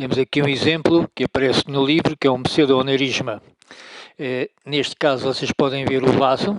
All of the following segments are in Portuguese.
Temos aqui um exemplo que aparece no livro, que é um pseudo-aneurisma. Neste caso, vocês podem ver o vaso,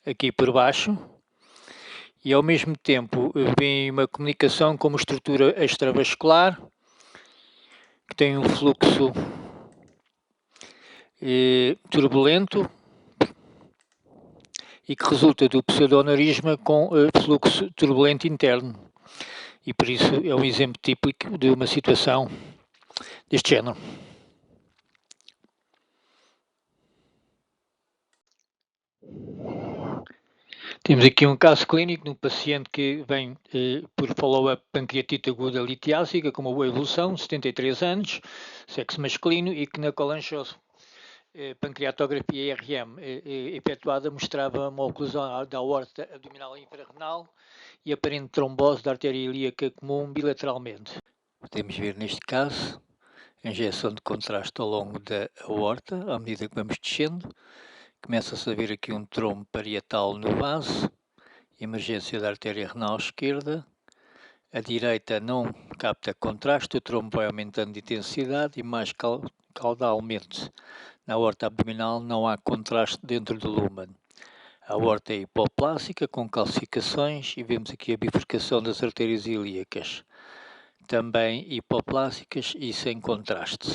aqui por baixo, e ao mesmo tempo vem uma comunicação com uma estrutura extravascular, que tem um fluxo turbulento, e que resulta do pseudo-aneurisma com fluxo turbulento interno. E por isso é um exemplo típico de uma situação deste género. Temos aqui um caso clínico de um paciente que vem por follow-up pancreatite aguda litiásica, com uma boa evolução, 73 anos, sexo masculino, e que na colangiose pancreatografia IRM efetuada mostrava uma oclusão da aorta abdominal infrarrenal e aparente trombose da artéria ilíaca comum bilateralmente. Podemos ver neste caso a injeção de contraste ao longo da aorta, à medida que vamos descendo. Começa-se a ver aqui um trombo parietal no vaso, emergência da artéria renal esquerda. A direita não capta contraste, o trombo vai aumentando de intensidade e mais caudalmente. Na aorta abdominal não há contraste dentro do lumen. A aorta é hipoplásica, com calcificações, e vemos aqui a bifurcação das artérias ilíacas, também hipoplásicas e sem contraste.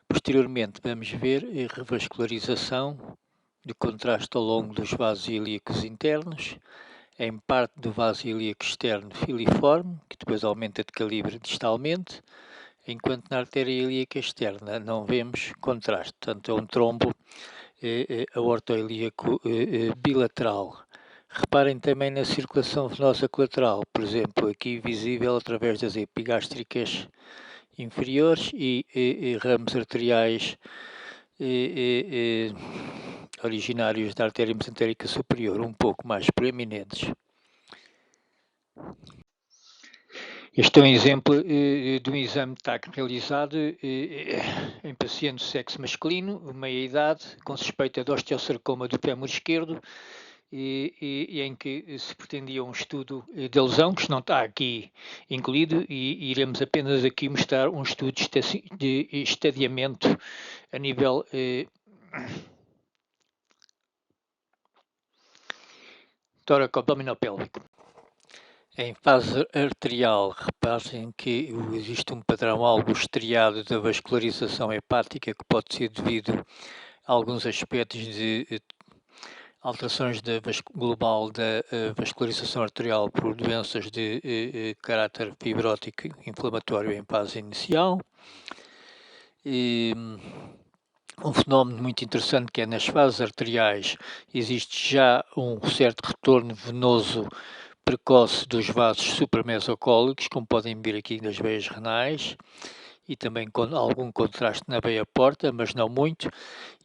Posteriormente vamos ver a revascularização de contraste ao longo dos vasos ilíacos internos, em parte do vaso ilíaco externo filiforme, que depois aumenta de calibre distalmente, enquanto na artéria ilíaca externa não vemos contraste. Portanto, é um trombo aortoilíaco bilateral. Reparem também na circulação venosa colateral, por exemplo, aqui visível através das epigástricas inferiores e ramos arteriais originários da artéria mesentérica superior, um pouco mais proeminentes. Este é um exemplo de um exame de TAC realizado em paciente de sexo masculino, meia-idade, com suspeita de osteosarcoma do fémur esquerdo, e em que se pretendia um estudo de lesão, que não está aqui incluído, e iremos apenas aqui mostrar um estudo de estadiamento a nível tóraco-abdominopélvico. Em fase arterial, reparem que existe um padrão algo estriado da vascularização hepática, que pode ser devido a alguns aspectos de alterações global da vascularização arterial por doenças de caráter fibrótico inflamatório em fase inicial. Um fenómeno muito interessante que é nas fases arteriais existe já um certo retorno venoso precoce dos vasos supramesocólicos, como podem ver aqui nas veias renais, e também com algum contraste na veia porta, mas não muito,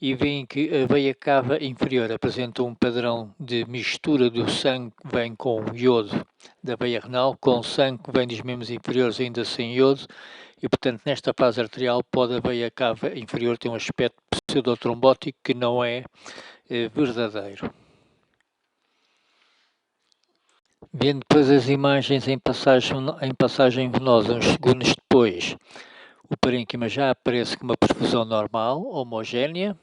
e veem que a veia cava inferior apresenta um padrão de mistura do sangue que vem com o iodo da veia renal, com o sangue que vem dos membros inferiores ainda sem iodo, e portanto nesta fase arterial pode a veia cava inferior ter um aspecto pseudotrombótico que não é verdadeiro. Vendo depois as imagens em passagem venosa uns segundos depois, o parênquima já aparece com uma perfusão normal, homogénea,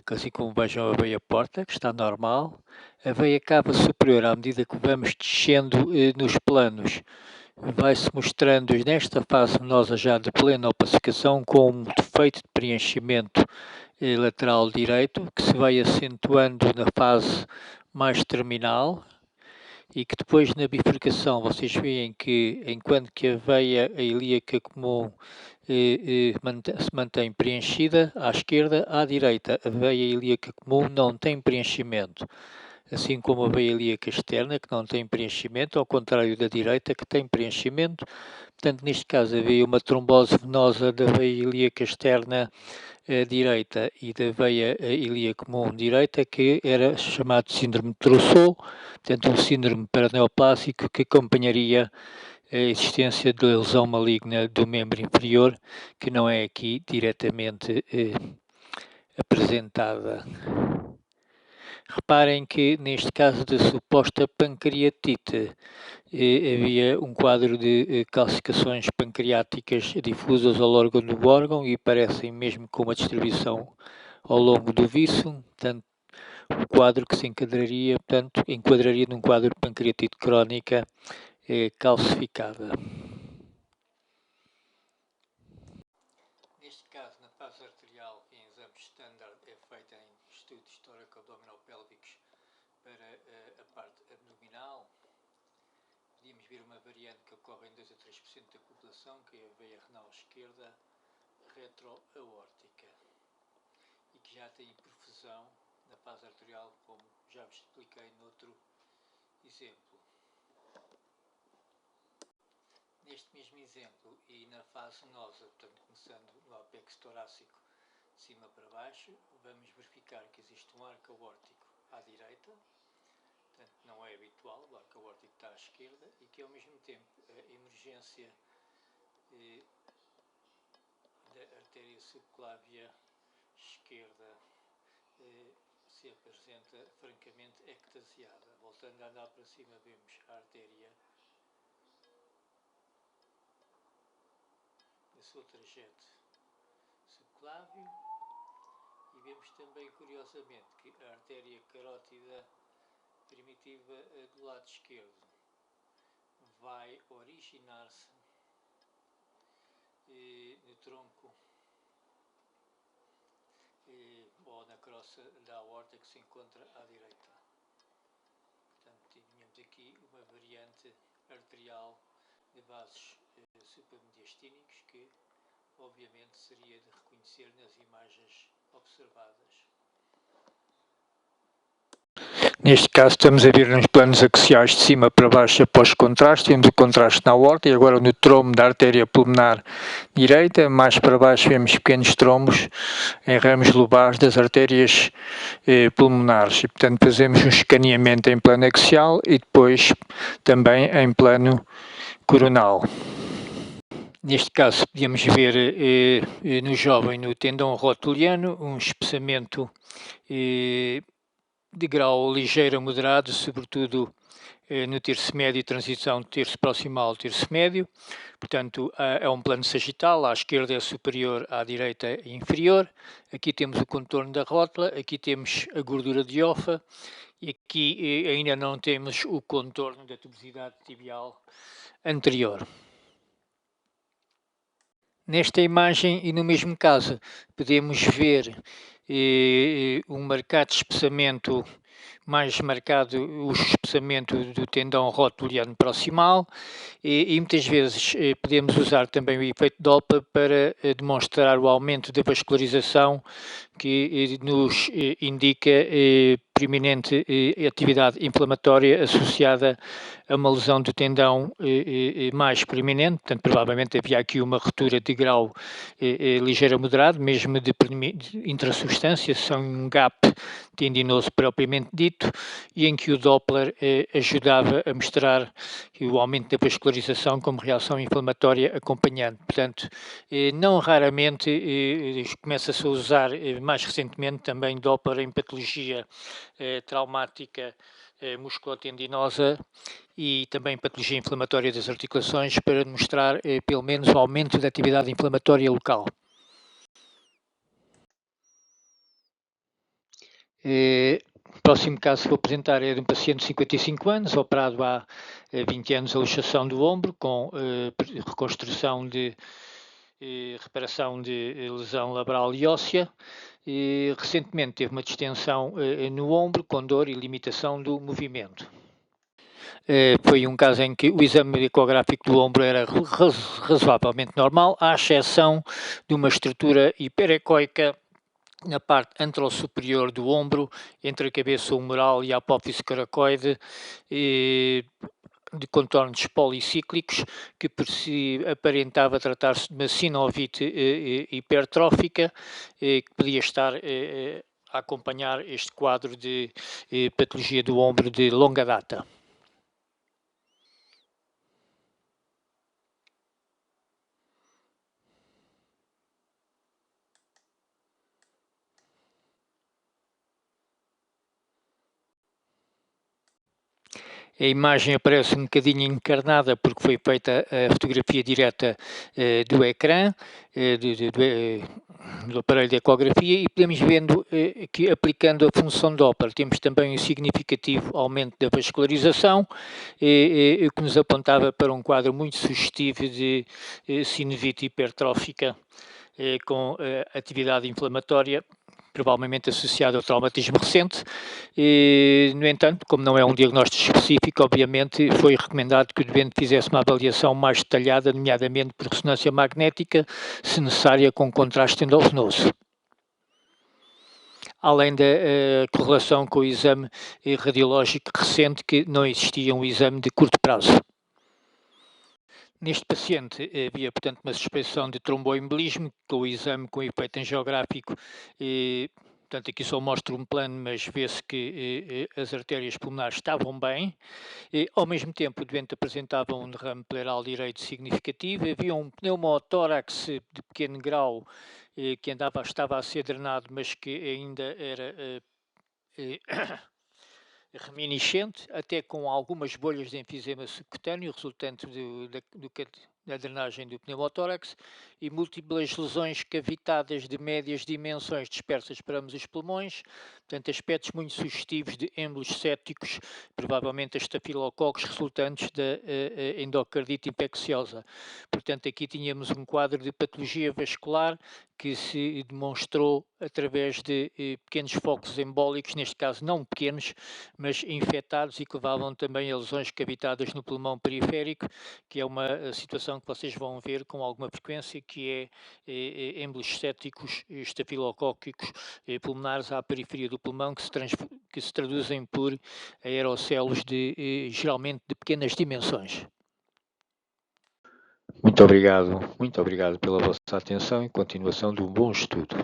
assim como vejam a veia porta, que está normal. A veia cava superior, à medida que vamos descendo nos planos, vai-se mostrando nesta fase venosa já de plena opacificação, com um defeito de preenchimento lateral direito, que se vai acentuando na fase mais terminal, e que depois na bifurcação vocês veem que, enquanto que a veia ilíaca comum se mantém preenchida à esquerda, à direita a veia ilíaca comum não tem preenchimento, assim como a veia ilíaca externa, que não tem preenchimento, ao contrário da direita, que tem preenchimento. Portanto, neste caso havia uma trombose venosa da veia ilíaca externa direita e da veia ilíaca comum direita, que era chamado síndrome de Trousseau, portanto um síndrome paraneoplásico que acompanharia a existência de lesão maligna do membro inferior, que não é aqui diretamente apresentada. Reparem que neste caso de suposta pancreatite havia um quadro de calcificações pancreáticas difusas ao órgão do órgão e parecem mesmo com uma distribuição ao longo do vício, portanto, um quadro que se enquadraria num quadro de pancreatite crónica calcificada. Neste caso, na fase arterial, em exames standard, é feita em estudos tóraco-abdominal-pélvicos para a parte abdominal. Podíamos ver uma variante que ocorre em 2 a 3% da população, que é a veia renal esquerda retroaórtica e que já tem perfusão na fase arterial, como já vos expliquei noutro exemplo. Neste mesmo exemplo e na fase nosa, portanto começando no apex torácico de cima para baixo, vamos verificar que existe um arco aórtico à direita, portanto não é habitual, o arco aórtico está à esquerda, e que ao mesmo tempo a emergência da artéria subclávia esquerda se apresenta francamente ectasiada. Voltando a andar para cima, vemos a artéria no seu trajeto subclávio e vemos também, curiosamente, que a artéria carótida primitiva do lado esquerdo vai originar-se no tronco ou na crosta da aorta que se encontra à direita. Portanto, tínhamos aqui uma variante arterial de vasos supramediastínicos que, obviamente, seria de reconhecer nas imagens observadas. Neste caso estamos a ver nos planos axiais de cima para baixo após contraste, vemos o contraste na aorta e agora no trombo da artéria pulmonar direita, mais para baixo vemos pequenos trombos em ramos lobais das artérias pulmonares e portanto fazemos um escaneamento em plano axial e depois também em plano coronal. Neste caso podíamos ver no jovem, no tendão rotuliano, um espessamento de grau ligeiro a moderado, sobretudo no terço médio, transição do terço proximal ao terço médio. Portanto, é um plano sagital, à esquerda é superior, à direita é inferior. Aqui temos o contorno da rótula, aqui temos a gordura de Offa e aqui ainda não temos o contorno da tuberosidade tibial anterior. Nesta imagem e no mesmo caso podemos ver um marcado espessamento, mais marcado o espessamento do tendão rotuliano proximal e muitas vezes podemos usar também o efeito Doppler para demonstrar o aumento da vascularização que nos indica preeminente atividade inflamatória associada a uma lesão do tendão mais preeminente, portanto provavelmente havia aqui uma ruptura de grau ligeiro a moderado, mesmo de intrasubstância, são um gap tendinoso propriamente dito, e em que o Doppler ajudava a mostrar o aumento da vascularização como reação inflamatória acompanhante. Portanto, não raramente começa-se a usar mais recentemente também Doppler em patologia traumática musculotendinosa e também patologia inflamatória das articulações para demonstrar pelo menos o aumento da atividade inflamatória local. O próximo caso que vou apresentar é de um paciente de 55 anos, operado há 20 anos a luxação do ombro, com reconstrução de reparação de lesão labral e óssea. Recentemente teve uma distensão no ombro, com dor e limitação do movimento. Foi um caso em que o exame ecográfico do ombro era razoavelmente normal, à exceção de uma estrutura hiperecoica na parte anterosuperior do ombro, entre a cabeça humeral e a apófise coracoide, de contornos policíclicos, que por si aparentava tratar-se de uma sinovite hipertrófica, que podia estar a acompanhar este quadro de patologia do ombro de longa data. A imagem aparece um bocadinho encarnada porque foi feita a fotografia direta do ecrã, do aparelho de ecografia, e podemos vendo que aplicando a função Doppler temos também um significativo aumento da vascularização, o que nos apontava para um quadro muito sugestivo de sinovite hipertrófica com atividade inflamatória, provavelmente associada ao traumatismo recente. No entanto, como não é um diagnóstico específico, obviamente foi recomendado que o doente fizesse uma avaliação mais detalhada, nomeadamente por ressonância magnética, se necessária com contraste endovenoso. Além da correlação com o exame radiológico recente, que não existia um exame de curto prazo. Neste paciente havia, portanto, uma suspeição de tromboembolismo, com o exame com efeito angiográfico. Portanto, aqui só mostro um plano, mas vê-se que as artérias pulmonares estavam bem. Ao mesmo tempo, o doente apresentava um derrame pleural direito significativo. Havia um pneumotórax de pequeno grau que estava a ser drenado, mas que ainda era reminiscente, até com algumas bolhas de enfisema subcutâneo, resultante da drenagem do pneumotórax, e múltiplas lesões cavitadas de médias dimensões dispersas para ambos os pulmões, portanto, aspectos muito sugestivos de êmbolos sépticos, provavelmente estafilococos resultantes da endocardite infecciosa. Portanto, aqui tínhamos um quadro de patologia vascular que se demonstrou através de pequenos focos embólicos, neste caso não pequenos, mas infectados, e que levavam também a lesões cavitadas no pulmão periférico, que é uma situação que vocês vão ver com alguma frequência, que é êmbolos sépticos estafilocócicos pulmonares à periferia do pulmão, que se traduzem por aerocelos geralmente de pequenas dimensões. Muito obrigado pela vossa atenção e continuação de um bom estudo.